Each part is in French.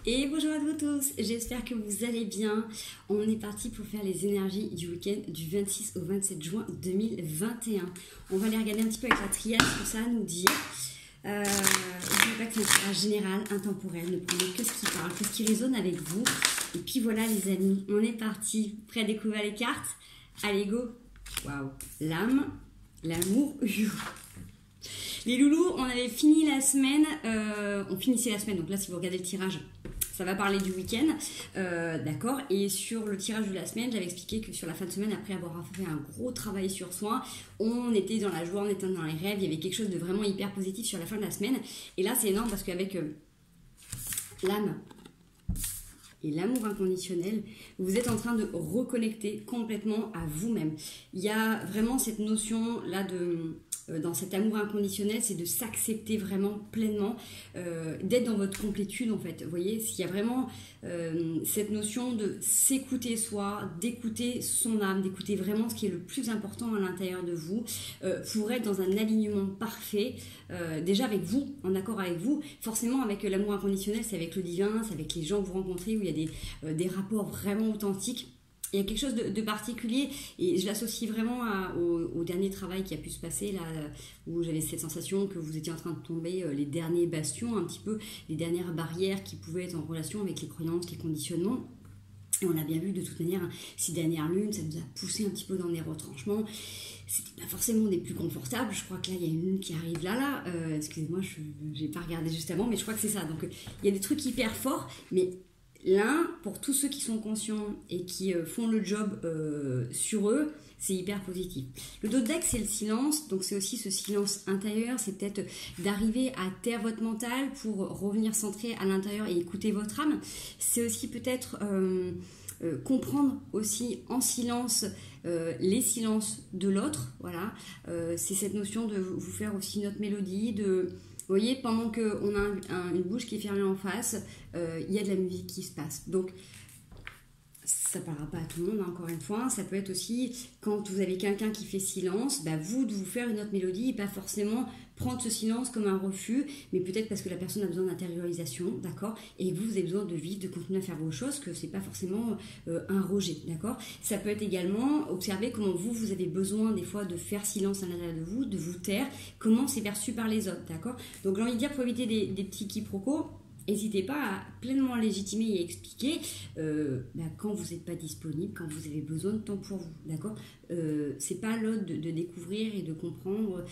Et bonjour à vous tous, j'espère que vous allez bien. On est parti pour faire les énergies du week-end du 26 au 27 juin 2021. On va aller regarder un petit peu avec la triade ce que ça a à nous dire. N'oubliez pas que c'est un tirage général, intemporel, ne prenez que ce qui parle, que ce qui résonne avec vous. Et puis voilà les amis, on est parti. Prêts à découvrir les cartes? Allez go. Waouh. L'âme, l'amour. Les loulous, on avait fini la semaine, on finissait la semaine, donc là si vous regardez le tirage, ça va parler du week-end, d'accord. Et sur le tirage de la semaine, j'avais expliqué que sur la fin de semaine, après avoir fait un gros travail sur soi, on était dans la joie, on était dans les rêves, il y avait quelque chose de vraiment hyper positif sur la fin de la semaine. Et là c'est énorme parce qu'avec l'âme et l'amour inconditionnel, vous êtes en train de reconnecter complètement à vous-même. Il y a vraiment cette notion là de... dans cet amour inconditionnel, c'est de s'accepter vraiment pleinement, d'être dans votre complétude en fait. Vous voyez, s'il y a vraiment cette notion de s'écouter soi, d'écouter son âme, d'écouter vraiment ce qui est le plus important à l'intérieur de vous, pour être dans un alignement parfait, déjà avec vous, en accord avec vous. Forcément avec l'amour inconditionnel, c'est avec le divin, c'est avec les gens que vous rencontrez, où il y a des rapports vraiment authentiques. Il y a quelque chose de particulier et je l'associe vraiment au dernier travail qui a pu se passer là, où j'avais cette sensation que vous étiez en train de tomber les derniers bastions, un petit peu les dernières barrières qui pouvaient être en relation avec les croyances, les conditionnements. Et on a bien vu de toute manière, ces dernières lunes, ça nous a poussé un petit peu dans les retranchements. C'était pas forcément des plus confortables. Je crois que là, il y a une lune qui arrive là. Excusez-moi, je n'ai pas regardé juste avant, mais je crois que c'est ça. Donc il y a des trucs hyper forts, mais... L'un, pour tous ceux qui sont conscients et qui font le job sur eux, c'est hyper positif. Le dos de deck, c'est le silence, donc c'est aussi ce silence intérieur, c'est peut-être d'arriver à taire votre mental pour revenir centré à l'intérieur et écouter votre âme. C'est aussi peut-être comprendre aussi en silence les silences de l'autre, voilà. C'est cette notion de vous faire aussi notre mélodie, de... Vous voyez, pendant qu'on a une bouche qui est fermée en face, il y a de la musique qui se passe. Donc, ça ne parlera pas à tout le monde, hein, encore une fois. Ça peut être aussi, quand vous avez quelqu'un qui fait silence, vous de vous faire une autre mélodie et pas forcément prendre ce silence comme un refus, mais peut-être parce que la personne a besoin d'intériorisation, d'accord? Et vous avez besoin de vivre, de continuer à faire vos choses, que c'est pas forcément un rejet, d'accord? Ça peut être également observer comment vous avez besoin des fois de faire silence à l'intérieur de vous, de vous taire, comment c'est perçu par les autres, d'accord? Donc j'ai envie de dire, pour éviter des petits quiproquos, n'hésitez pas à pleinement légitimer et expliquer quand vous n'êtes pas disponible, quand vous avez besoin de temps pour vous, d'accord? C'est pas l'autre de découvrir et de comprendre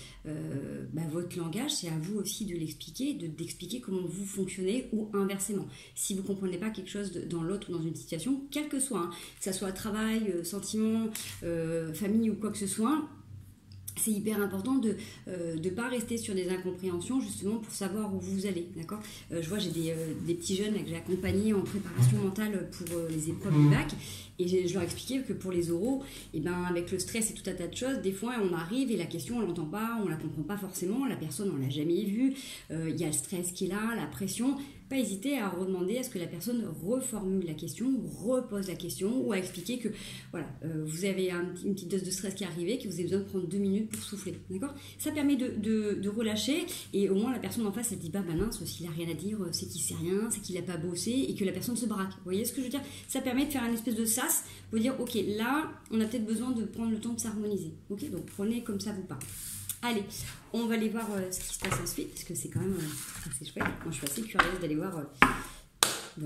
votre langage, c'est à vous aussi de l'expliquer, d'expliquer comment vous fonctionnez ou inversement. Si vous ne comprenez pas quelque chose dans l'autre ou dans une situation, quel que soit, hein, que ça soit travail, sentiment, famille ou quoi que ce soit, c'est hyper important de ne pas rester sur des incompréhensions justement pour savoir où vous allez, d'accord? Je vois, j'ai des petits jeunes là, que j'ai accompagnés en préparation mentale pour les épreuves du bac, et je leur expliquais que pour les oraux, avec le stress et tout un tas de choses, des fois on arrive et la question on l'entend pas, on la comprend pas forcément, la personne on l'a jamais vue, il y a le stress qui est là, la pression. Pas hésiter à redemander à ce que la personne reformule la question, repose la question, ou à expliquer que voilà, vous avez une petite dose de stress qui est arrivée, que vous avez besoin de prendre 2 minutes pour souffler, d'accord? Ça permet de relâcher, et au moins la personne en face elle dit mince, s'il a rien à dire, c'est qu'il sait rien, c'est qu'il a pas bossé, et que la personne se braque. Vous voyez ce que je veux dire? Ça permet de faire une espèce de sas pour dire ok, là on a peut-être besoin de prendre le temps de s'harmoniser, ok? Donc prenez comme ça vous parle. Allez, on va aller voir ce qui se passe ensuite, parce que c'est quand même assez chouette. Moi, je suis assez curieuse d'aller voir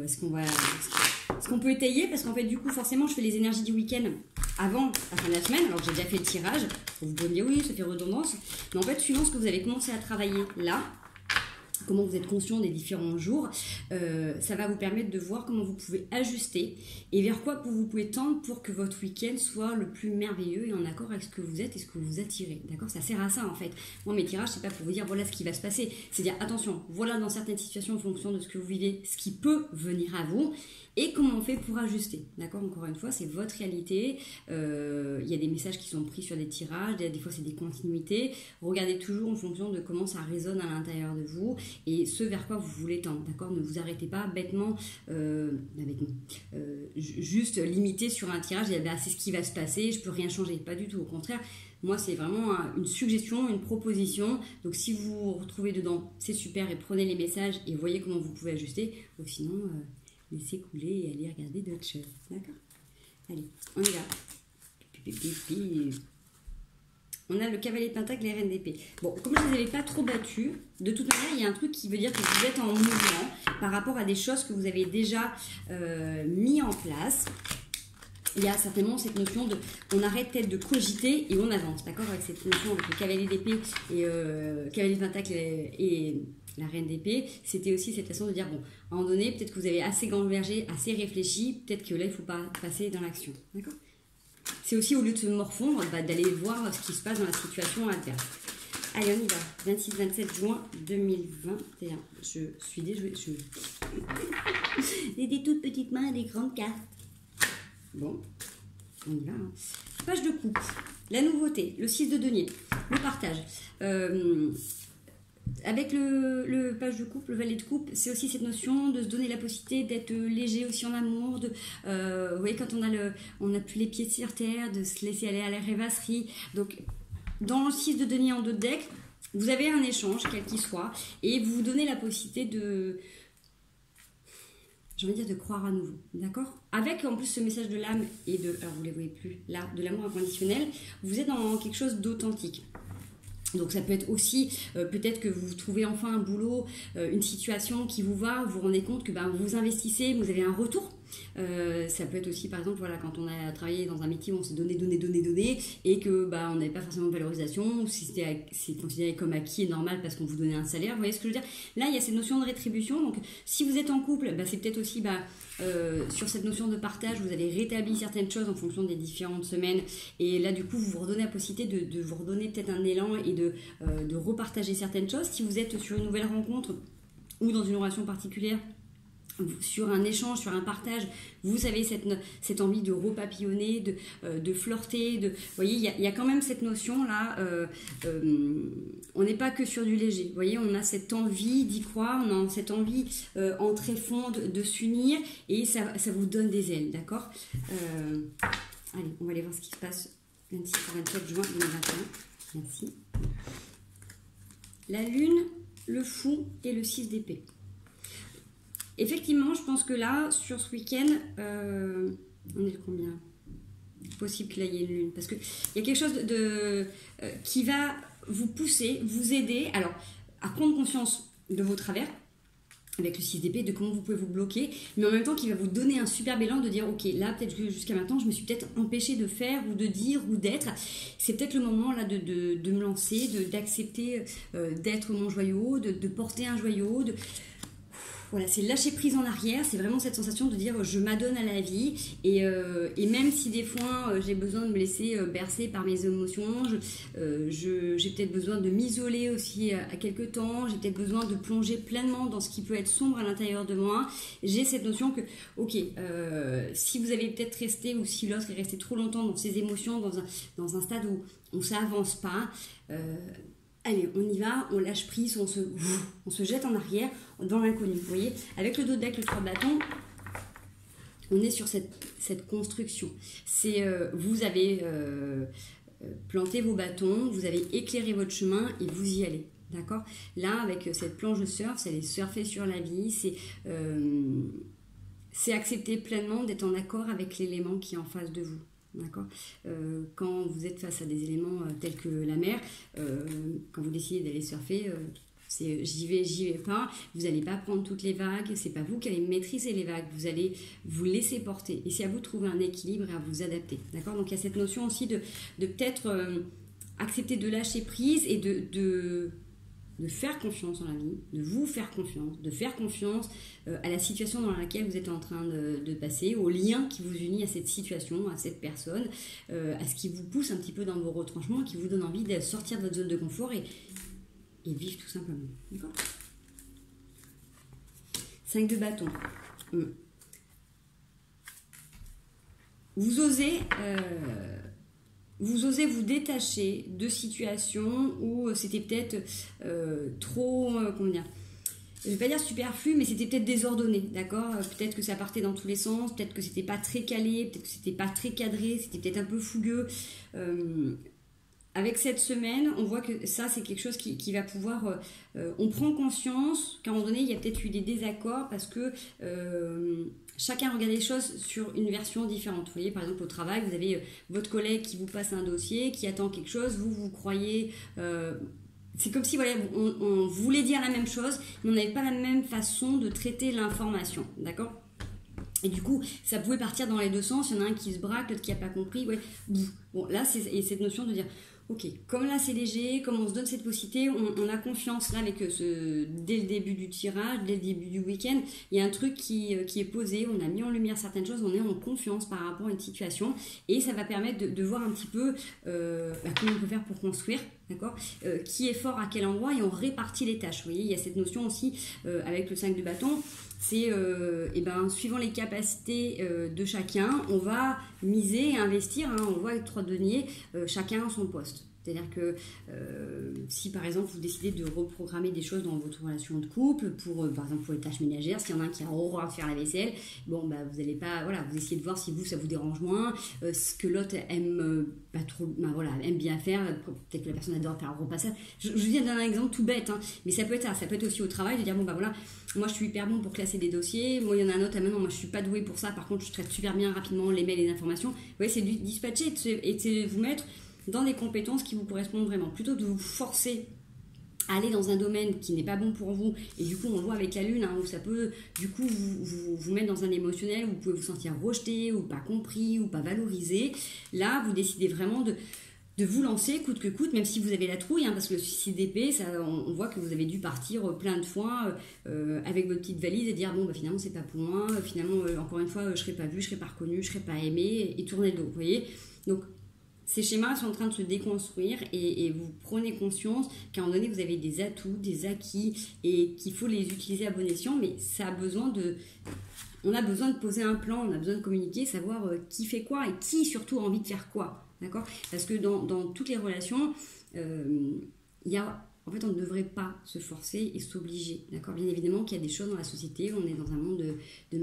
ce qu'on peut étayer, parce qu'en fait, du coup, forcément, je fais les énergies du week-end avant la fin de la semaine, alors que j'ai déjà fait le tirage. Vous pouvez me dire, oui, ça fait redondance. Mais en fait, suivant ce que vous avez commencé à travailler là, comment vous êtes conscient des différents jours, ça va vous permettre de voir comment vous pouvez ajuster et vers quoi vous pouvez tendre pour que votre week-end soit le plus merveilleux et en accord avec ce que vous êtes et ce que vous attirez, d'accord? Ça sert à ça en fait. Moi mes tirages c'est pas pour vous dire voilà ce qui va se passer, c'est dire attention, voilà dans certaines situations en fonction de ce que vous vivez, ce qui peut venir à vous et comment on fait pour ajuster, d'accord? Encore une fois c'est votre réalité, il y a des messages qui sont pris sur des tirages, des fois c'est des continuités, regardez toujours en fonction de comment ça résonne à l'intérieur de vous. et ce vers quoi vous voulez tendre, d'accord? Ne vous arrêtez pas bêtement, juste limité sur un tirage, et c'est ce qui va se passer, je peux rien changer, pas du tout, au contraire. Moi, c'est vraiment une suggestion, une proposition. Donc, si vous vous retrouvez dedans, c'est super. Et prenez les messages et voyez comment vous pouvez ajuster. Ou sinon, laissez couler et allez regarder d'autres choses. D'accord? Allez, on y va. On a le cavalier de pentacle et les reines d'épée. Bon, comme je ne les avais pas trop battus, de toute manière, il y a un truc qui veut dire que vous êtes en mouvement par rapport à des choses que vous avez déjà mis en place. Il y a certainement cette notion de, on arrête peut-être de cogiter et on avance, d'accord, avec cette notion avec le cavalier d'épée et cavalier de pentacle et la reine d'épée. C'était aussi cette façon de dire, bon, à un moment donné, peut-être que vous avez assez gambergé, assez réfléchi, peut-être que là, il ne faut pas passer dans l'action, d'accord. C'est aussi, au lieu de se morfondre, d'aller voir ce qui se passe dans la situation adverse. Allez, on y va. 26-27 juin 2021. Je suis déjouée. J'ai des toutes petites mains et des grandes cartes. Bon, on y va. Hein. Page de coupe, la nouveauté, le 6 de denier, le partage. Avec le page de coupe, le valet de coupe, c'est aussi cette notion de se donner la possibilité d'être léger aussi en amour. Vous voyez, quand on n'a plus les pieds sur terre, de se laisser aller à la rêvasserie. Donc, dans le 6 de denier en 2 de deck, vous avez un échange, quel qu'il soit, et vous vous donnez la possibilité de... j'ai envie de dire de croire à nouveau, d'accord? Avec en plus ce message de l'âme et de, alors vous ne les voyez plus, là, de l'amour inconditionnel, vous êtes dans quelque chose d'authentique. Donc ça peut être aussi, peut-être que vous trouvez enfin un boulot, une situation qui vous va, vous vous rendez compte que vous investissez, vous avez un retour. Ça peut être aussi, par exemple, voilà, quand on a travaillé dans un métier où on s'est donné, et que on n'avait pas forcément de valorisation, ou si c'est considéré comme acquis et normal parce qu'on vous donnait un salaire. Vous voyez ce que je veux dire? Là, il y a cette notion de rétribution. Donc, si vous êtes en couple, c'est peut-être aussi sur cette notion de partage, vous avez rétabli certaines choses en fonction des différentes semaines. Et là, du coup, vous vous redonnez la possibilité de vous redonner peut-être un élan et de repartager certaines choses. Si vous êtes sur une nouvelle rencontre ou dans une relation particulière, sur un échange, sur un partage, vous avez cette envie de repapillonner, de flirter, vous voyez, il y a quand même cette notion là, on n'est pas que sur du léger, vous voyez, on a cette envie d'y croire, on a cette envie en tréfonds de s'unir, et ça vous donne des ailes, d'accord. Allez, on va aller voir ce qui se passe 26 et 27 juin 2021, merci. La lune, le fou et le 6 d'épée. Effectivement, je pense que là, sur ce week-end, on est le combien? Possible qu'il y ait une lune. Parce qu'il y a quelque chose qui va vous pousser, vous aider alors, à prendre conscience de vos travers, avec le 6 d'épée, de comment vous pouvez vous bloquer, mais en même temps qui va vous donner un super élan de dire, ok, là, peut-être que jusqu'à maintenant, je me suis peut-être empêchée de faire, ou de dire, ou d'être. C'est peut-être le moment là de me lancer, d'accepter d'être mon joyau, de porter un joyau, voilà, c'est lâcher prise en arrière, c'est vraiment cette sensation de dire je m'adonne à la vie, et même si des fois j'ai besoin de me laisser bercer par mes émotions, j'ai peut-être besoin de m'isoler aussi à quelques temps, j'ai peut-être besoin de plonger pleinement dans ce qui peut être sombre à l'intérieur de moi. J'ai cette notion que, ok, si vous avez peut-être resté, ou si l'autre est resté trop longtemps dans ses émotions, dans un stade où ça avance pas, allez, on y va, on lâche prise, on se jette en arrière dans l'inconnu. Vous voyez, avec le dos de deck, le 3 de bâton, on est sur cette construction. C'est vous avez planté vos bâtons, vous avez éclairé votre chemin et vous y allez. D'accord? Là, avec cette planche de surf, c'est aller surfer sur la vie, c'est accepter pleinement d'être en accord avec l'élément qui est en face de vous. D'accord. Quand vous êtes face à des éléments tels que la mer, quand vous décidez d'aller surfer, c'est j'y vais pas, vous n'allez pas prendre toutes les vagues, c'est pas vous qui allez maîtriser les vagues, vous allez vous laisser porter, et c'est à vous de trouver un équilibre et à vous adapter. D'accord. Donc il y a cette notion aussi de peut-être accepter de lâcher prise et de faire confiance en la vie, de vous faire confiance, de faire confiance à la situation dans laquelle vous êtes en train de passer, au lien qui vous unit à cette situation, à cette personne, à ce qui vous pousse un petit peu dans vos retranchements, qui vous donne envie de sortir de votre zone de confort et vivre tout simplement. D'accord. 5 de bâton. Vous osez vous détacher de situations où c'était peut-être trop, comment dire, je vais pas dire superflu, mais c'était peut-être désordonné, d'accord? Peut-être que ça partait dans tous les sens, peut-être que c'était pas très calé, peut-être que c'était pas très cadré, c'était peut-être un peu fougueux. Avec cette semaine, on voit que ça, c'est quelque chose qui va pouvoir... on prend conscience qu'à un moment donné, il y a peut-être eu des désaccords parce que chacun regarde les choses sur une version différente. Vous voyez, par exemple, au travail, vous avez votre collègue qui vous passe un dossier, qui attend quelque chose, vous croyez... c'est comme si voilà, on voulait dire la même chose, mais on n'avait pas la même façon de traiter l'information, d'accord? Et du coup, ça pouvait partir dans les deux sens. Il y en a un qui se braque, l'autre qui n'a pas compris. Ouais. Bon, là, c'est cette notion de dire, ok, comme là c'est léger, comme on se donne cette possibilité, on a confiance là avec dès le début du tirage, dès le début du week-end, il y a un truc qui est posé, on a mis en lumière certaines choses, on est en confiance par rapport à une situation, et ça va permettre de voir un petit peu comment on peut faire pour construire. D'accord, qui est fort à quel endroit, et on répartit les tâches. Vous voyez, il y a cette notion aussi avec le 5 de bâton, c'est suivant les capacités de chacun, on va miser et investir. Hein, on voit avec 3 deniers, chacun a son poste. C'est-à-dire que si par exemple vous décidez de reprogrammer des choses dans votre relation de couple, par exemple pour les tâches ménagères, s'il y en a un qui a horreur de faire la vaisselle, bon bah vous n'allez pas, voilà, vous essayez de voir si vous ça vous dérange moins, ce que l'autre aime pas trop, aime bien faire, peut-être que la personne adore faire un repassage. Je viens d'un exemple tout bête, hein, mais ça peut être ça, ça peut être aussi au travail de dire bon bah voilà, moi je suis hyper bon pour classer des dossiers, moi il y en a un autre, non moi je suis pas douée pour ça, par contre je traite super bien rapidement les mails et les informations. Vous voyez, c'est du dispatcher et de vous mettre dans des compétences qui vous correspondent vraiment, plutôt de vous forcer à aller dans un domaine qui n'est pas bon pour vous, et du coup on le voit avec la lune, hein, où ça peut du coup vous mettre dans un émotionnel où vous pouvez vous sentir rejeté ou pas compris ou pas valorisé. Là vous décidez vraiment de vous lancer coûte que coûte, même si vous avez la trouille, hein, parce que le suicide d'épée, on voit que vous avez dû partir plein de fois avec votre petite valise et dire bon bah finalement c'est pas pour moi, finalement encore une fois je serai pas vue, je serai pas reconnue, je serai pas aimée, et tourner le dos, vous voyez. Donc ces schémas sont en train de se déconstruire, et vous prenez conscience qu'à un moment donné vous avez des atouts, des acquis, et qu'il faut les utiliser à bon escient, mais ça a besoin on a besoin de poser un plan, on a besoin de communiquer, savoir qui fait quoi et qui surtout a envie de faire quoi, d'accord? Parce que dans toutes les relations, en fait, on ne devrait pas se forcer et s'obliger, d'accord? Bien évidemment qu'il y a des choses dans la société, on est dans un monde de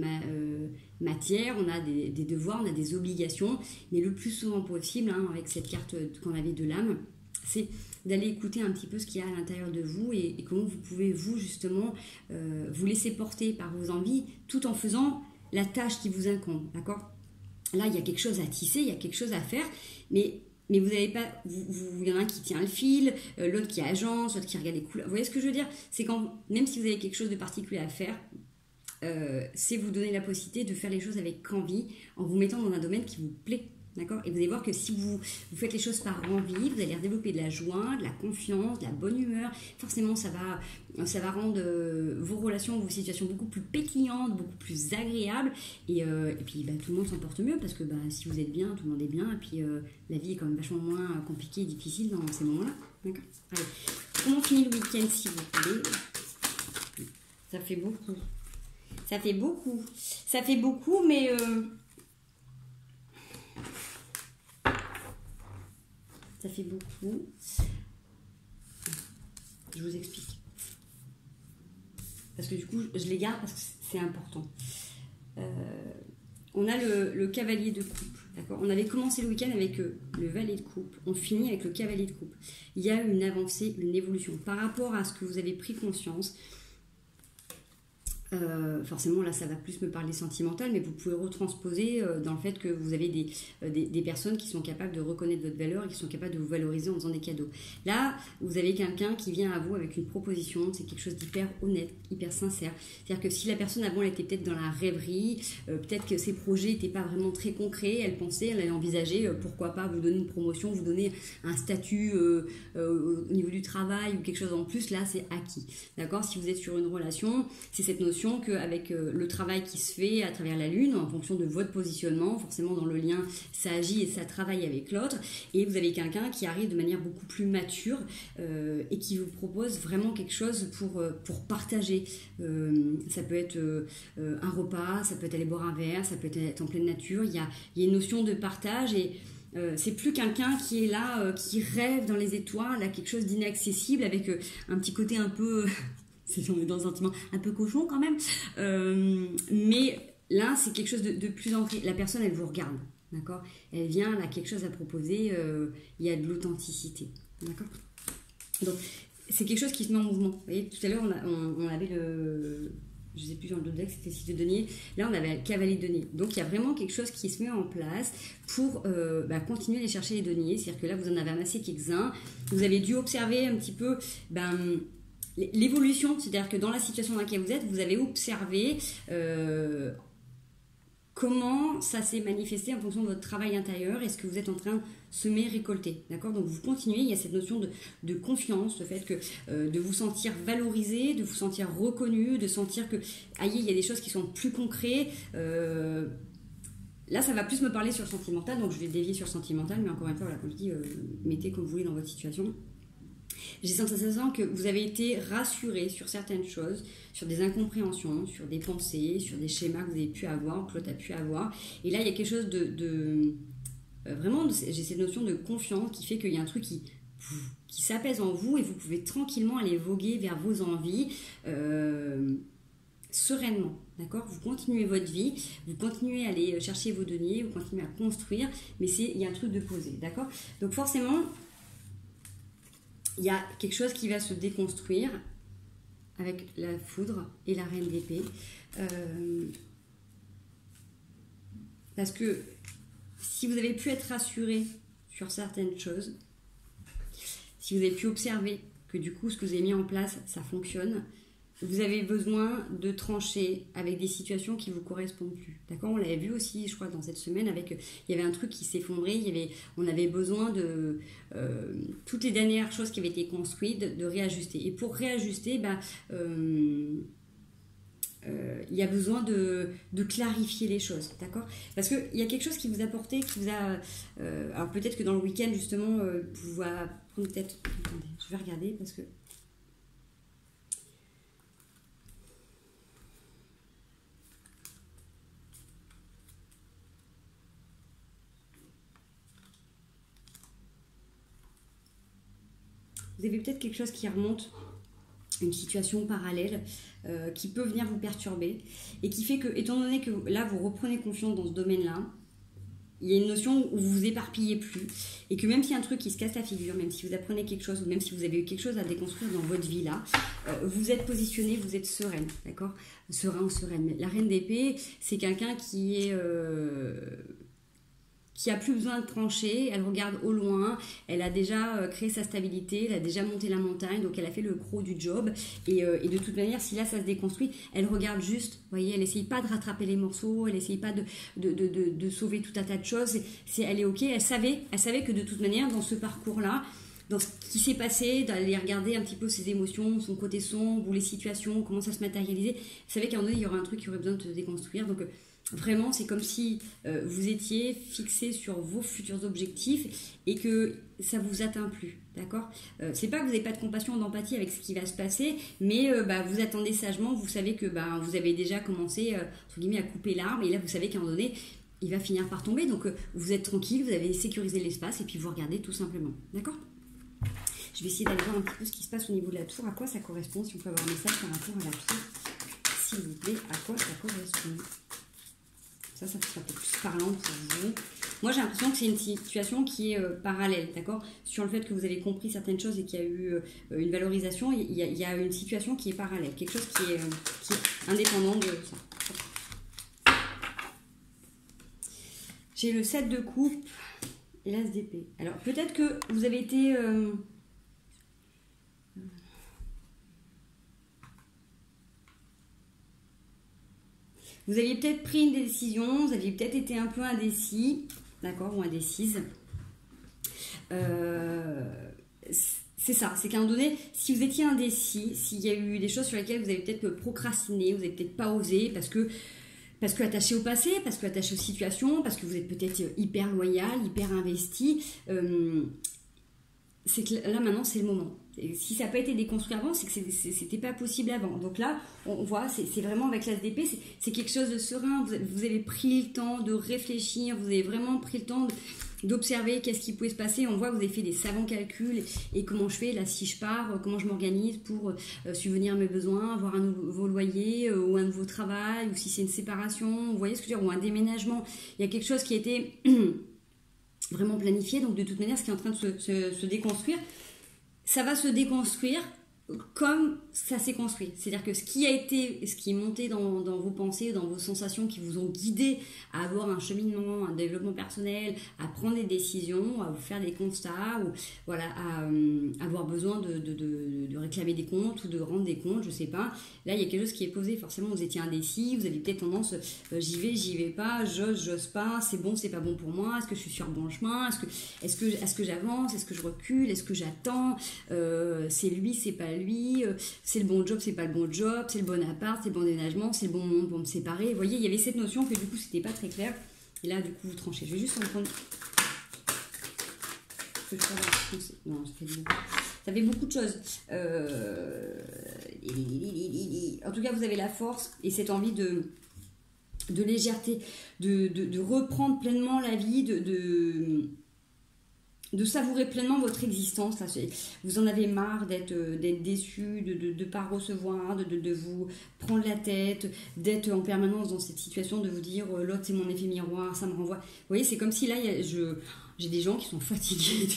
matière, on a des devoirs, on a des obligations, mais le plus souvent possible, hein, avec cette carte qu'on avait de l'âme, c'est d'aller écouter un petit peu ce qu'il y a à l'intérieur de vous, et comment vous pouvez, vous, justement, vous laisser porter par vos envies, tout en faisant la tâche qui vous incombe, d'accord? Là, il y a quelque chose à tisser, il y a quelque chose à faire, mais vous n'avez pas, il y en a un qui tient le fil, l'autre qui agence, l'autre qui regarde les couleurs. Vous voyez ce que je veux dire? C'est quand, même si vous avez quelque chose de particulier à faire, c'est vous donner la possibilité de faire les choses avec envie, en vous mettant dans un domaine qui vous plaît. D'accord? Et vous allez voir que si vous faites les choses par envie, vous allez développer de la joie, de la confiance, de la bonne humeur. Forcément, ça va rendre vos relations, vos situations beaucoup plus pétillantes, beaucoup plus agréables. Et puis, tout le monde s'en porte mieux, parce que si vous êtes bien, tout le monde est bien. Et puis, la vie est quand même vachement moins compliquée et difficile dans ces moments-là. D'accord? Allez, comment finir le week-end, si vous voulez? Ça fait beaucoup. Ça fait beaucoup. Ça fait beaucoup, mais... ça fait beaucoup. Je vous explique. Parce que du coup, je les garde parce que c'est important. On a le cavalier de coupe. D'accord ? On avait commencé le week-end avec le valet de coupe. On finit avec le cavalier de coupe. Il y a une avancée, une évolution. Par rapport à ce que vous avez pris conscience, forcément là ça va plus me parler sentimental, mais vous pouvez retransposer dans le fait que vous avez des personnes qui sont capables de reconnaître votre valeur et qui sont capables de vous valoriser en faisant des cadeaux. Là vous avez quelqu'un qui vient à vous avec une proposition, c'est quelque chose d'hyper honnête, hyper sincère. C'est-à-dire que si la personne avant elle était peut-être dans la rêverie, peut-être que ses projets n'étaient pas vraiment très concrets, elle avait envisagé pourquoi pas vous donner une promotion, vous donner un statut au niveau du travail ou quelque chose en plus, là c'est acquis. D'accord ? Si vous êtes sur une relation, c'est cette notion qu'avec le travail qui se fait à travers la lune, en fonction de votre positionnement, forcément dans le lien, ça agit et ça travaille avec l'autre, et vous avez quelqu'un qui arrive de manière beaucoup plus mature et qui vous propose vraiment quelque chose pour partager. Ça peut être un repas, ça peut être aller boire un verre, ça peut être en pleine nature, il y a une notion de partage, et c'est plus quelqu'un qui est là, qui rêve dans les étoiles, là, quelque chose d'inaccessible, avec un petit côté un peu On est dans un sentiment un peu cochon quand même. Mais là, c'est quelque chose de plus ancré. La personne, elle vous regarde, d'accord? Elle vient, elle a quelque chose à proposer, il y a de l'authenticité, d'accord? Donc, c'est quelque chose qui se met en mouvement. Vous voyez, tout à l'heure, on avait le... Je ne sais plus dans le deck, c'était le site de denier. Là, on avait le cavalier de denier. Donc, il y a vraiment quelque chose qui se met en place pour continuer à aller chercher les deniers. C'est-à-dire que là, vous en avez amassé quelques-uns. Vous avez dû observer un petit peu l'évolution. C'est-à-dire que dans la situation dans laquelle vous êtes, vous avez observé comment ça s'est manifesté en fonction de votre travail intérieur et ce que vous êtes en train de semer, récolter. D'accord? Donc vous continuez, il y a cette notion de confiance, le fait que de vous sentir valorisé, de vous sentir reconnu, de sentir que, aïe, il y a des choses qui sont plus concrètes. Là, ça va plus me parler sur le sentimental, donc je vais dévier sur le sentimental, mais encore une fois, voilà, comme je dis, mettez comme vous voulez dans votre situation. J'ai sensation que vous avez été rassuré sur certaines choses, sur des incompréhensions, sur des pensées, sur des schémas que vous avez pu avoir, que l'autre a pu avoir. Et là, il y a quelque chose vraiment, j'ai cette notion de confiance qui fait qu'il y a un truc qui s'apaise en vous et vous pouvez tranquillement aller voguer vers vos envies sereinement. D'accord? Vous continuez votre vie, vous continuez à aller chercher vos deniers, vous continuez à construire, mais il y a un truc de posé. D'accord? Donc forcément, il y a quelque chose qui va se déconstruire avec la foudre et la reine d'épée. Parce que si vous avez pu être rassuré sur certaines choses, si vous avez pu observer que du coup ce que vous avez mis en place, ça fonctionne, vous avez besoin de trancher avec des situations qui ne vous correspondent plus. D'accord? On l'avait vu aussi, je crois, dans cette semaine, il y avait un truc qui s'effondrait, on avait besoin de toutes les dernières choses qui avaient été construites, de réajuster. Et pour réajuster, il y a besoin de clarifier les choses, d'accord? Parce qu'il y a quelque chose qui vous a porté, qui vous a... alors peut-être que dans le week-end, justement, vous va prendre peut-être... Attendez, je vais regarder parce que... Vous avez peut-être quelque chose qui remonte, une situation parallèle qui peut venir vous perturber et qui fait que, étant donné que là vous reprenez confiance dans ce domaine-là, il y a une notion où vous vous éparpillez plus et que même s'il y a un truc qui se casse la figure, même si vous apprenez quelque chose ou même si vous avez eu quelque chose à déconstruire dans votre vie là, vous êtes positionné, vous êtes sereine, d'accord? Serein ou sereine. Mais la reine d'épée, c'est quelqu'un qui a plus besoin de trancher, elle regarde au loin, elle a déjà créé sa stabilité, elle a déjà monté la montagne, donc elle a fait le gros du job, et de toute manière, si là ça se déconstruit, elle regarde juste, vous voyez, elle n'essaye pas de rattraper les morceaux, elle n'essaye pas de sauver tout un tas de choses, elle est ok, elle savait que de toute manière, dans ce parcours-là, dans ce qui s'est passé, d'aller regarder un petit peu ses émotions, son côté sombre, ou les situations, comment ça se matérialisait, elle savait qu'à un moment donné, il y aurait un truc qui aurait besoin de se déconstruire, donc... Vraiment, c'est comme si vous étiez fixé sur vos futurs objectifs et que ça vous atteint plus, d'accord? C'est pas que vous n'avez pas de compassion, d'empathie avec ce qui va se passer, mais vous attendez sagement, vous savez que vous avez déjà commencé, entre guillemets, à couper l'arbre, et là, vous savez qu'à un moment donné, il va finir par tomber, donc vous êtes tranquille, vous avez sécurisé l'espace, et puis vous regardez tout simplement, d'accord? Je vais essayer d'aller voir un petit peu ce qui se passe au niveau de la tour, à quoi ça correspond, si on peut avoir un message par rapport à la tour, s'il vous plaît, à quoi ça correspond? Ça sera peut-être plus parlant pour vous. Moi, j'ai l'impression que c'est une situation qui est parallèle, d'accord? Sur le fait que vous avez compris certaines choses et qu'il y a eu une valorisation, il y a une situation qui est parallèle, quelque chose qui est indépendant de ça. J'ai le 7 de coupe et l'as d'épée. Alors, peut-être que vous avez été... Vous aviez peut-être pris une décision, vous aviez peut-être été un peu indécis, d'accord, ou indécise. C'est ça, c'est qu'à un moment donné, si vous étiez indécis, s'il y a eu des choses sur lesquelles vous avez peut-être procrastiné, vous n'avez peut-être pas osé, parce que attaché au passé, parce que attaché aux situations, parce que vous êtes peut-être hyper loyal, hyper investi, c'est que là maintenant c'est le moment. Et si ça n'a pas été déconstruit avant, c'est que c'était pas possible avant. Donc là, on voit, c'est vraiment avec l'as d'épée, c'est quelque chose de serein. Vous avez pris le temps de réfléchir, vous avez vraiment pris le temps d'observer qu'est-ce qui pouvait se passer. On voit que vous avez fait des savants calculs et comment je fais là si je pars, comment je m'organise pour subvenir à mes besoins, avoir un nouveau loyer ou un nouveau travail, ou si c'est une séparation, vous voyez ce que je veux dire, ou un déménagement. Il y a quelque chose qui a été vraiment planifié, donc de toute manière ce qui est en train de se déconstruire, ça va se déconstruire comme ça s'est construit. C'est-à-dire que ce qui est monté dans vos pensées, dans vos sensations qui vous ont guidé à avoir un cheminement, un développement personnel, à prendre des décisions, à vous faire des constats, ou voilà, à avoir besoin de réclamer des comptes ou de rendre des comptes, je sais pas. Là, il y a quelque chose qui est posé. Forcément, vous étiez indécis, vous avez peut-être tendance, j'y vais pas, j'ose pas, c'est bon, c'est pas bon pour moi, est-ce que je suis sur le bon chemin, est-ce que j'avance, est-ce que je recule, est-ce que j'attends, c'est lui, c'est pas lui, c'est le bon job, c'est pas le bon job, c'est le bon appart, c'est le bon déménagement, c'est le bon moment pour me séparer. Vous voyez, il y avait cette notion que du coup c'était pas très clair. Et là, du coup, vous tranchez. Je vais juste en prendre. Non, ça fait beaucoup de choses. En tout cas, vous avez la force et cette envie de légèreté, de reprendre pleinement la vie, de savourer pleinement votre existence. Là, vous en avez marre d'être déçu, de ne pas recevoir, de vous prendre la tête, d'être en permanence dans cette situation, de vous dire l'autre c'est mon effet miroir, ça me renvoie. Vous voyez, c'est comme si là, j'ai des gens qui sont fatigués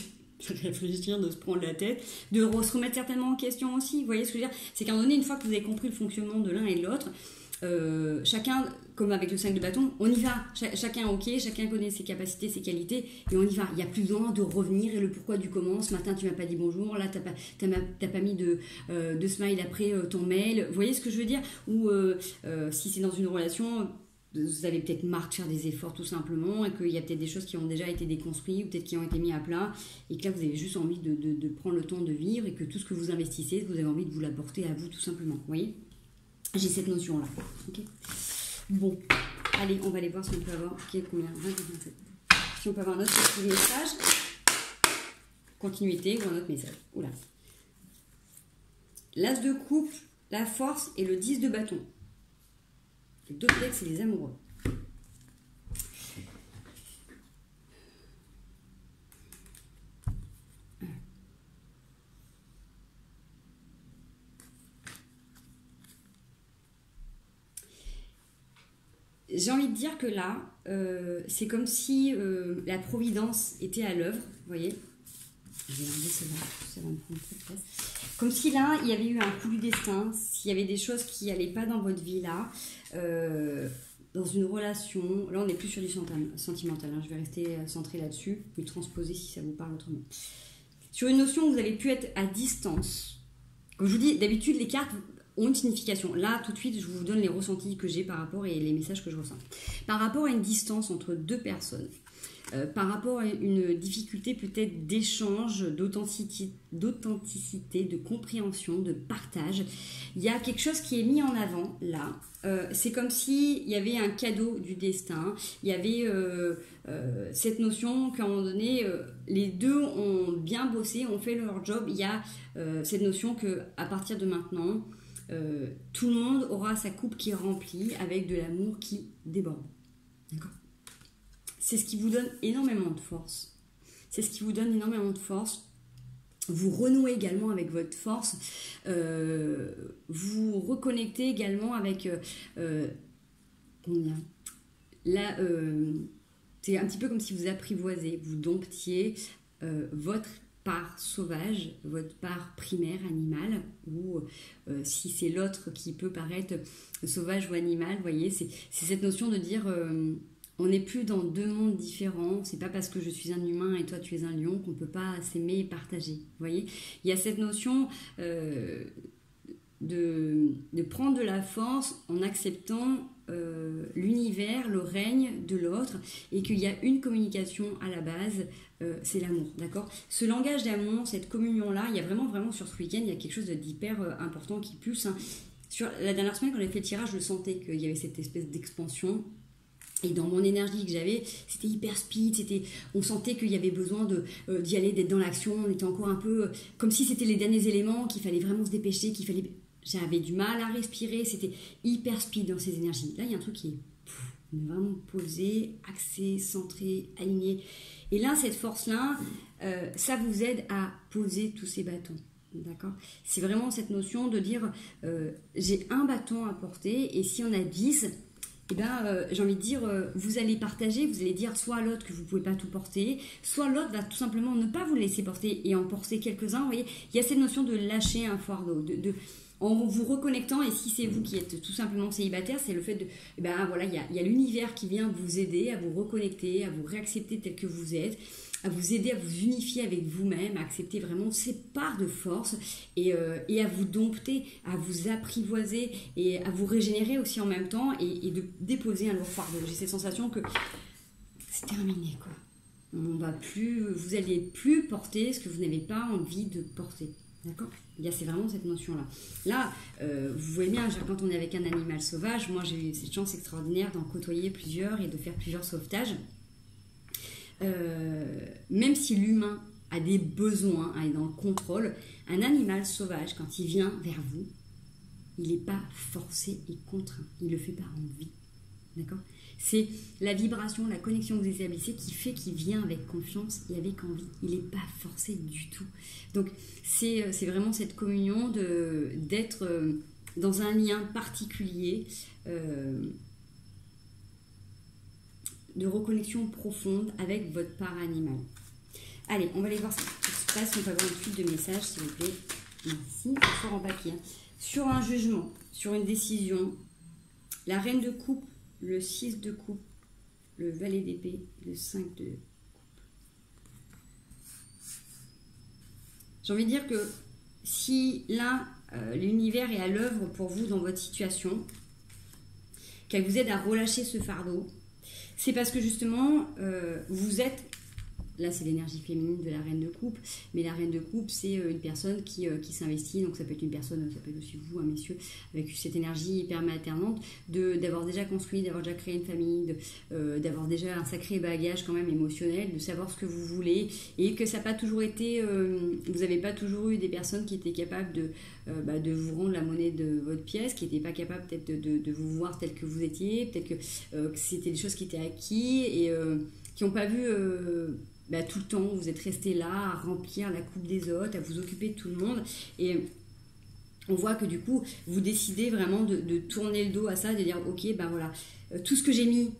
de réfléchir, de se prendre la tête, de se remettre certainement en question aussi. Vous voyez ce que je veux dire? C'est qu'à un moment donné, une fois que vous avez compris le fonctionnement de l'un et de l'autre, chacun, comme avec le 5 de bâton, on y va, chacun ok, chacun connaît ses capacités, ses qualités, et on y va. Il n'y a plus besoin de revenir et le pourquoi du comment. Ce matin tu m'as pas dit bonjour, là t'as pas mis de smile après ton mail. Vous voyez ce que je veux dire? Ou si c'est dans une relation, vous avez peut-être marre de faire des efforts tout simplement, et qu'il y a peut-être des choses qui ont déjà été déconstruites, ou peut-être qui ont été mis à plat, et que là vous avez juste envie de prendre le temps de vivre, et que tout ce que vous investissez, vous avez envie de vous l'apporter à vous tout simplement. Vous voyez? J'ai cette notion-là. Okay. Bon, allez, on va aller voir si on peut avoir... combien 20, 27. Si on peut avoir un autre petit message. Continuité ou un autre message. Oula. L'as de coupe, la force et le 10 de bâton. Les deux decks, c'est les amoureux. J'ai envie de dire que là, c'est comme si la providence était à l'œuvre, vous voyez. Je vais enlever cela, ça va me prendre trop de place. Comme si là, il y avait eu un coup du destin, s'il y avait des choses qui n'allaient pas dans votre vie là, dans une relation. Là, on n'est plus sur du sentimental, hein, je vais rester centré là-dessus, mais transposer si ça vous parle autrement. Sur une notion où vous avez pu être à distance. Comme je vous dis, d'habitude, les cartes ont une signification. Là, tout de suite, je vous donne les ressentis que j'ai par rapport et les messages que je ressens. Par rapport à une distance entre deux personnes, par rapport à une difficulté peut-être d'échange, d'authenticité, de compréhension, de partage, il y a quelque chose qui est mis en avant là. C'est comme s'il y avait un cadeau du destin, il y avait cette notion qu'à un moment donné, les deux ont bien bossé, ont fait leur job. Il y a cette notion qu'à partir de maintenant, tout le monde aura sa coupe qui est remplie avec de l'amour qui déborde. D'accord ? C'est ce qui vous donne énormément de force. C'est ce qui vous donne énormément de force. Vous renouez également avec votre force. Vous reconnectez également avec... là, c'est un petit peu comme si vous apprivoisez, vous domptiez votre part sauvage, votre part primaire, animale, ou si c'est l'autre qui peut paraître sauvage ou animal, vous voyez, c'est cette notion de dire... on n'est plus dans deux mondes différents. C'est pas parce que je suis un humain et toi tu es un lion qu'on peut pas s'aimer et partager. Vous voyez, il y a cette notion de prendre de la force en acceptant l'univers, le règne de l'autre, et qu'il y a une communication à la base, c'est l'amour, d'accord? Ce langage d'amour, cette communion-là, il y a vraiment sur ce week-end, il y a quelque chose d'hyper important qui pulse. Hein. Sur la dernière semaine, quand j'ai fait le tirage, je sentais qu'il y avait cette espèce d'expansion. Et dans mon énergie que j'avais, c'était hyper speed, on sentait qu'il y avait besoin d'y aller, d'être dans l'action, on était encore un peu comme si c'était les derniers éléments, qu'il fallait vraiment se dépêcher, j'avais du mal à respirer, c'était hyper speed dans ces énergies. Là, il y a un truc qui est On est vraiment posé, axé, centré, aligné. Et là, cette force-là, ça vous aide à poser tous ces bâtons. D'accord? C'est vraiment cette notion de dire j'ai un bâton à porter et si on a 10, eh ben, j'ai envie de dire, vous allez partager, vous allez dire soit à l'autre que vous ne pouvez pas tout porter, soit l'autre va tout simplement ne pas vous laisser porter et en porter quelques-uns. Vous voyez, il y a cette notion de lâcher un fardeau, en vous reconnectant, et si c'est vous qui êtes tout simplement célibataire, c'est le fait de, eh ben voilà, il y a l'univers qui vient vous aider à vous reconnecter, à vous réaccepter tel que vous êtes, à vous aider à vous unifier avec vous-même, à accepter vraiment ces parts de force et à vous dompter, à vous apprivoiser et à vous régénérer aussi en même temps et de déposer un lourd fardeau. J'ai cette sensation que c'est terminé, quoi. Vous n'allez plus porter ce que vous n'avez pas envie de porter. D'accord? C'est vraiment cette notion-là. Là, vous voyez bien, quand on est avec un animal sauvage, moi j'ai eu cette chance extraordinaire d'en côtoyer plusieurs et de faire plusieurs sauvetages. Même si l'humain a des besoins, est dans le contrôle, un animal sauvage, quand il vient vers vous, il n'est pas forcé et contraint. Il le fait par envie. D'accord? C'est la vibration, la connexion que vous établissez qui fait qu'il vient avec confiance et avec envie. Il n'est pas forcé du tout. Donc, c'est vraiment cette communion d'être dans un lien particulier, de reconnexion profonde avec votre part animale. Allez, on va aller voir ce qui se passe. On va avoir une suite de messages, s'il vous plaît. Merci. Fort en papier. Sur un jugement, sur une décision, la reine de coupe, le 6 de coupe, le valet d'épée, le 5 de coupe. J'ai envie de dire que si là, l'univers est à l'œuvre pour vous dans votre situation, qu'elle vous aide à relâcher ce fardeau, c'est parce que justement, vous êtes... Là, c'est l'énergie féminine de la reine de coupe. Mais la reine de coupe, c'est une personne qui s'investit. Donc, ça peut être une personne, ça peut être aussi vous, un messieurs, avec cette énergie hyper maternante, d'avoir déjà construit, d'avoir déjà créé une famille, d'avoir déjà un sacré bagage quand même émotionnel, de savoir ce que vous voulez. Et que ça n'a pas toujours été... vous n'avez pas toujours eu des personnes qui étaient capables de vous rendre la monnaie de votre pièce, qui n'étaient pas capables peut-être de vous voir tel que vous étiez. Peut-être que c'était des choses qui étaient acquises et qui n'ont pas vu... tout le temps, vous êtes resté là à remplir la coupe des autres, à vous occuper de tout le monde. Et on voit que du coup, vous décidez vraiment de tourner le dos à ça, de dire ok, voilà, tout ce que j'ai mis,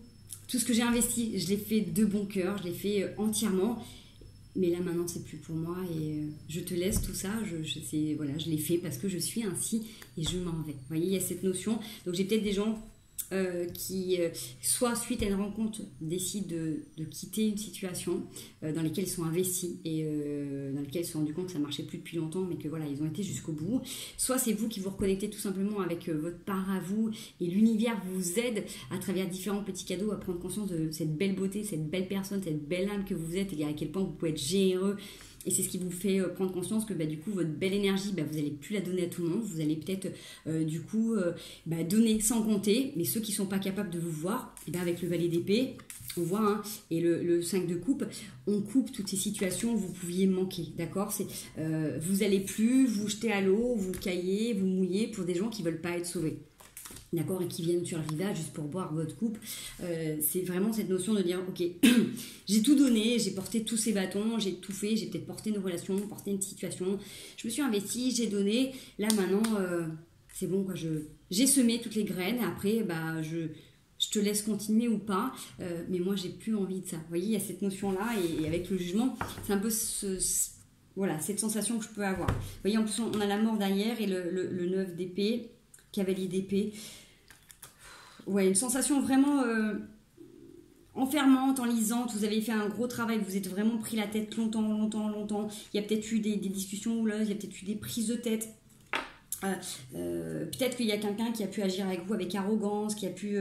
tout ce que j'ai investi, je l'ai fait de bon cœur, je l'ai fait entièrement. Mais là maintenant, c'est plus pour moi et je te laisse tout ça. Je l'ai fait parce que je suis ainsi et je m'en vais. Vous voyez, il y a cette notion. Donc j'ai peut-être des gens qui, soit suite à une rencontre, décident de quitter une situation dans laquelle ils sont investis et dans laquelle ils se sont rendus compte que ça ne marchait plus depuis longtemps, mais que voilà, ils ont été jusqu'au bout. Soit c'est vous qui vous reconnectez tout simplement avec votre part à vous et l'univers vous aide à travers différents petits cadeaux à prendre conscience de cette belle beauté, cette belle personne, cette belle âme que vous êtes et à quel point vous pouvez être généreux. Et c'est ce qui vous fait prendre conscience que du coup, votre belle énergie, vous n'allez plus la donner à tout le monde. Vous allez peut-être du coup donner sans compter. Mais ceux qui ne sont pas capables de vous voir, avec le valet d'épée, on voit, et le 5 de coupe, on coupe toutes ces situations où vous pouviez manquer. D'accord? Vous n'allez plus vous jeter à l'eau, vous cailler, vous mouiller pour des gens qui ne veulent pas être sauvés. D'accord, et qui viennent sur le rivage juste pour boire votre coupe. C'est vraiment cette notion de dire ok, j'ai tout donné, j'ai porté tous ces bâtons, j'ai tout fait, j'ai peut-être porté une relation, porté une situation, je me suis investie, j'ai donné, là maintenant c'est bon quoi, j'ai semé toutes les graines, après je te laisse continuer ou pas, mais moi j'ai plus envie de ça. Vous voyez, il y a cette notion là et avec le jugement, c'est un peu voilà, cette sensation que je peux avoir. Vous voyez, en plus on a la mort derrière et le 9 d'épée, cavalier d'épée. Ouais, une sensation vraiment enfermante, enlisante. Vous avez fait un gros travail, vous êtes vraiment pris la tête longtemps. Il y a peut-être eu des discussions houleuses, il y a peut-être eu des prises de tête. Peut-être qu'il y a quelqu'un qui a pu agir avec vous avec arrogance, qui a pu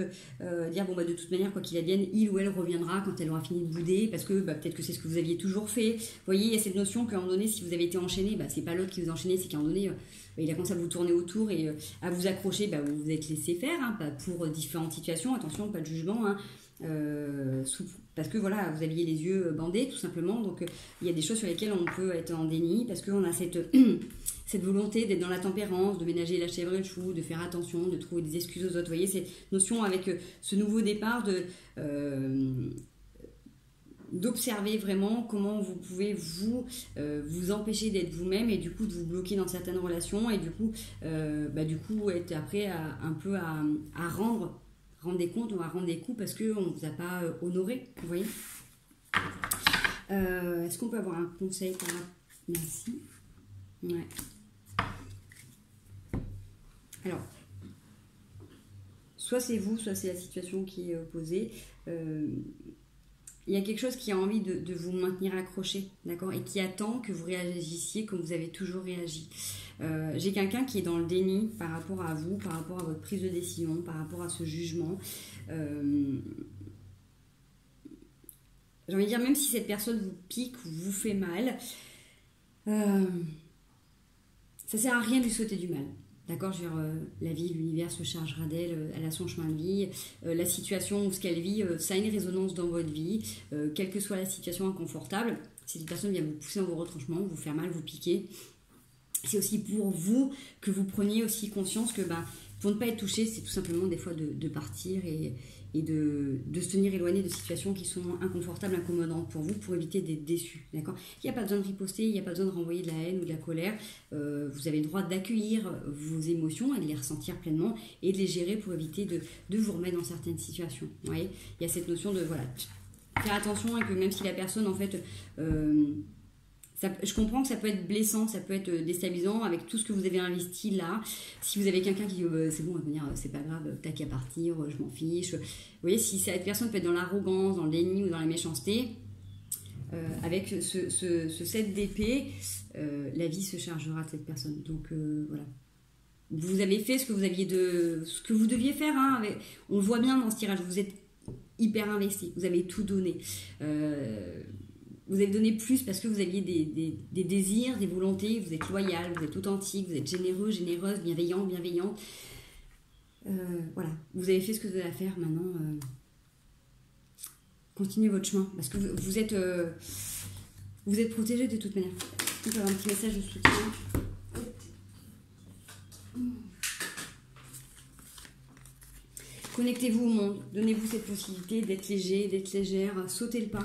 dire de toute manière quoi qu'il advienne, il ou elle reviendra quand elle aura fini de bouder parce que peut-être que c'est ce que vous aviez toujours fait. Vous voyez, il y a cette notion qu'à un moment donné, si vous avez été enchaîné, c'est pas l'autre qui vous a enchaîné, c'est qu'à un moment donné il a commencé à vous tourner autour et à vous accrocher, vous vous êtes laissé faire, pas pour différentes situations, attention, pas de jugement, parce que voilà, vous aviez les yeux bandés tout simplement, donc il y a des choses sur lesquelles on peut être en déni parce qu'on a cette volonté d'être dans la tempérance, bienveillance, de ménager la chèvre et le chou, de faire attention, de trouver des excuses aux autres. Vous voyez, cette notion avec ce nouveau départ d'observer vraiment comment vous pouvez vous empêcher d'être vous-même et du coup de vous bloquer dans certaines relations et du coup être après un peu à rendre des comptes, on va rendre des coups parce qu'on ne vous a pas honoré, vous voyez. Est-ce qu'on peut avoir un conseil par là? Merci. Ouais. Alors, soit c'est vous, soit c'est la situation qui est opposée. Il y a quelque chose qui a envie de vous maintenir accroché, d'accord, et qui attend que vous réagissiez comme vous avez toujours réagi. J'ai quelqu'un qui est dans le déni par rapport à vous, par rapport à votre prise de décision, par rapport à ce jugement. J'ai envie de dire, même si cette personne vous pique ou vous fait mal, ça sert à rien de lui souhaiter du mal. D'accord, je veux dire, la vie, l'univers se chargera d'elle, elle a son chemin de vie, la situation ou ce qu'elle vit, ça a une résonance dans votre vie, quelle que soit la situation inconfortable. Si cette personne vient vous pousser dans vos retranchements, vous faire mal, vous piquer, c'est aussi pour vous que vous preniez aussi conscience que pour ne pas être touché, c'est tout simplement des fois de partir et de se tenir éloigné de situations qui sont inconfortables, incommodantes pour vous, pour éviter d'être déçu. D'accord ? Il n'y a pas besoin de riposter, il n'y a pas besoin de renvoyer de la haine ou de la colère. Vous avez le droit d'accueillir vos émotions et de les ressentir pleinement et de les gérer pour éviter de vous remettre dans certaines situations. Vous voyez ? Il y a cette notion de faire attention et que même si la personne, en fait... je comprends que ça peut être blessant, ça peut être déstabilisant avec tout ce que vous avez investi là. Si vous avez quelqu'un qui dit c'est bon, c'est pas grave, t'as qu'à partir, je m'en fiche. Vous voyez, si cette personne peut être dans l'arrogance, dans le déni ou dans la méchanceté, avec ce 7 d'épée, la vie se chargera de cette personne. Donc voilà. Vous avez fait ce que vous deviez faire. Hein, on le voit bien dans ce tirage, vous êtes hyper investi, vous avez tout donné. Vous avez donné plus parce que vous aviez des désirs, des volontés, vous êtes loyal, vous êtes authentique, vous êtes généreux, généreuse, bienveillant, bienveillante. Voilà, vous avez fait ce que vous avez à faire. Maintenant, continuez votre chemin parce que vous êtes protégé de toute manière. On peut avoir un petit message de soutien. Connectez-vous au monde, donnez-vous cette possibilité d'être léger, d'être légère, sautez le pas.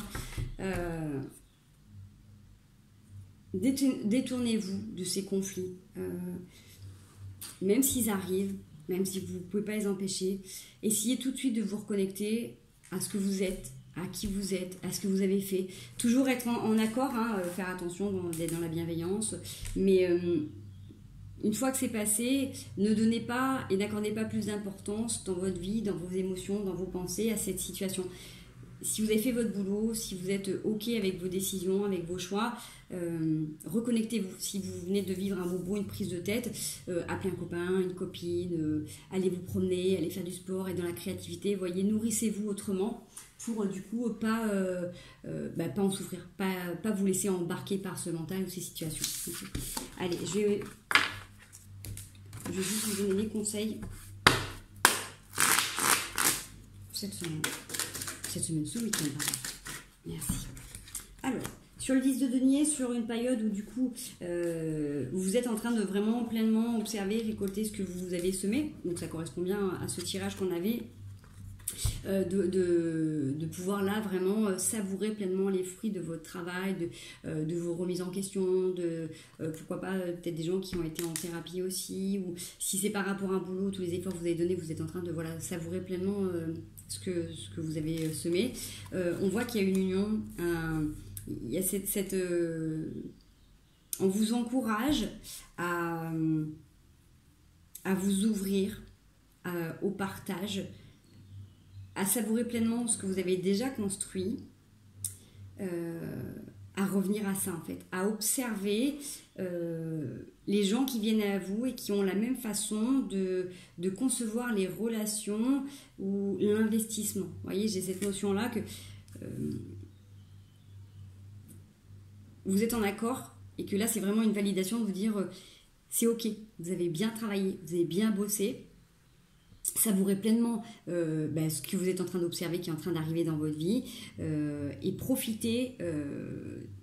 Détournez-vous de ces conflits. Même s'ils arrivent, même si vous ne pouvez pas les empêcher, essayez tout de suite de vous reconnecter à ce que vous êtes, à qui vous êtes, à ce que vous avez fait. Toujours être en accord, hein, faire attention d'être dans la bienveillance, mais... une fois que c'est passé, ne donnez pas et n'accordez pas plus d'importance dans votre vie, dans vos émotions, dans vos pensées à cette situation. Si vous avez fait votre boulot, si vous êtes OK avec vos décisions, avec vos choix, reconnectez-vous. Si vous venez de vivre un bobo, une prise de tête, appelez un copain, une copine, allez vous promener, allez faire du sport, être dans la créativité. Voyez, nourrissez-vous autrement pour du coup pas en souffrir, pas vous laisser embarquer par ce mental ou ces situations. Okay. Allez, je vais juste vous donner des conseils cette semaine. Cette semaine, ce week-end, pardon. Merci. Alors, sur le 10 de denier, sur une période où du coup, vous êtes en train de vraiment pleinement observer, récolter ce que vous avez semé. Donc ça correspond bien à ce tirage qu'on avait. De pouvoir là vraiment savourer pleinement les fruits de votre travail, de vos remises en question, pourquoi pas peut-être des gens qui ont été en thérapie aussi, ou si c'est par rapport à un boulot, tous les efforts que vous avez donnés, vous êtes en train de savourer pleinement ce que vous avez semé. On voit qu'il y a une union, il y a on vous encourage à vous ouvrir au partage, à savourer pleinement ce que vous avez déjà construit, à revenir à ça en fait, à observer les gens qui viennent à vous et qui ont la même façon de concevoir les relations ou l'investissement. Vous voyez, j'ai cette notion-là que vous êtes en accord et que là c'est vraiment une validation de vous dire c'est ok, vous avez bien travaillé, vous avez bien bossé. Savourez pleinement ce que vous êtes en train d'observer qui est en train d'arriver dans votre vie et profitez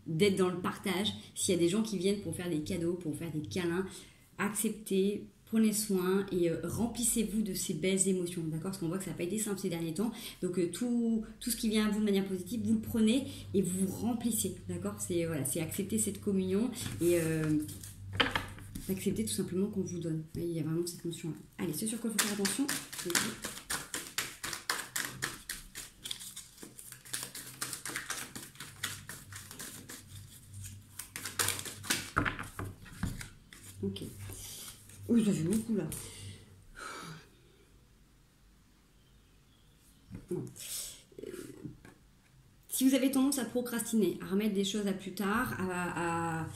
d'être dans le partage. S'il y a des gens qui viennent pour faire des cadeaux, pour faire des câlins, acceptez, prenez soin et remplissez-vous de ces belles émotions, d'accord? Parce qu'on voit que ça n'a pas été simple ces derniers temps. Donc tout ce qui vient à vous de manière positive, vous le prenez et vous vous remplissez, d'accord? C'est voilà, c'est accepter cette communion et accepter tout simplement qu'on vous donne. Il y a vraiment cette notion-là. Allez, ce sur quoi il faut faire attention. Ok. Oui, ça fait beaucoup là. Bon. Si vous avez tendance à procrastiner, à remettre des choses à plus tard, à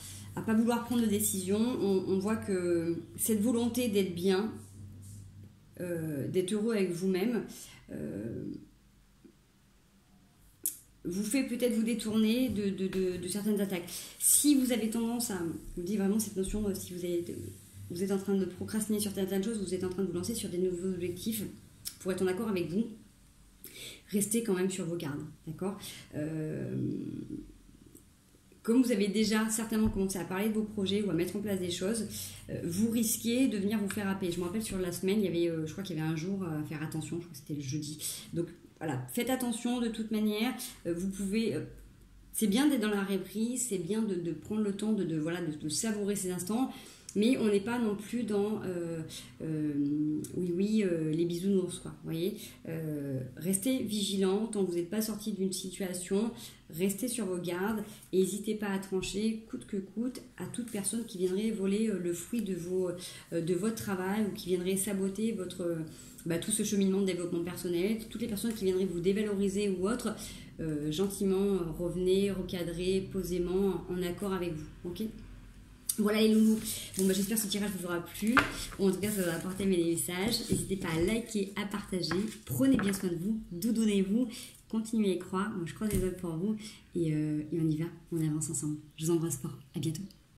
pas vouloir prendre de décision, on voit que cette volonté d'être bien, d'être heureux avec vous-même, vous fait peut-être vous détourner de certaines attaques. Si vous avez tendance à, je vous dis vraiment cette notion, si vous êtes en train de procrastiner sur certaines choses, vous êtes en train de vous lancer sur des nouveaux objectifs, pour être en accord avec vous, restez quand même sur vos gardes, d'accord? Comme vous avez déjà certainement commencé à parler de vos projets ou à mettre en place des choses, vous risquez de venir vous faire happer. Je me rappelle sur la semaine, il y avait, je crois qu'il y avait un jour à faire attention, je crois que c'était le jeudi. Donc voilà, faites attention de toute manière. Vous pouvez, c'est bien d'être dans la reprise, c'est bien de prendre le temps de savourer ces instants. Mais on n'est pas non plus dans les bisounours, quoi. Vous voyez, restez vigilant tant que vous n'êtes pas sorti d'une situation, restez sur vos gardes et n'hésitez pas à trancher coûte que coûte à toute personne qui viendrait voler le fruit de votre travail ou qui viendrait saboter tout ce cheminement de développement personnel, toutes les personnes qui viendraient vous dévaloriser ou autre, gentiment revenez, recadrez posément en accord avec vous, ok? Voilà les loulous, bon j'espère que ce tirage vous aura plu, ou en tout cas ça va apporter mes messages. N'hésitez pas à liker, à partager, prenez bien soin de vous, doudounez-vous, continuez à y croire, moi je croise les doigts pour vous et on y va, on avance ensemble. Je vous embrasse fort, à bientôt.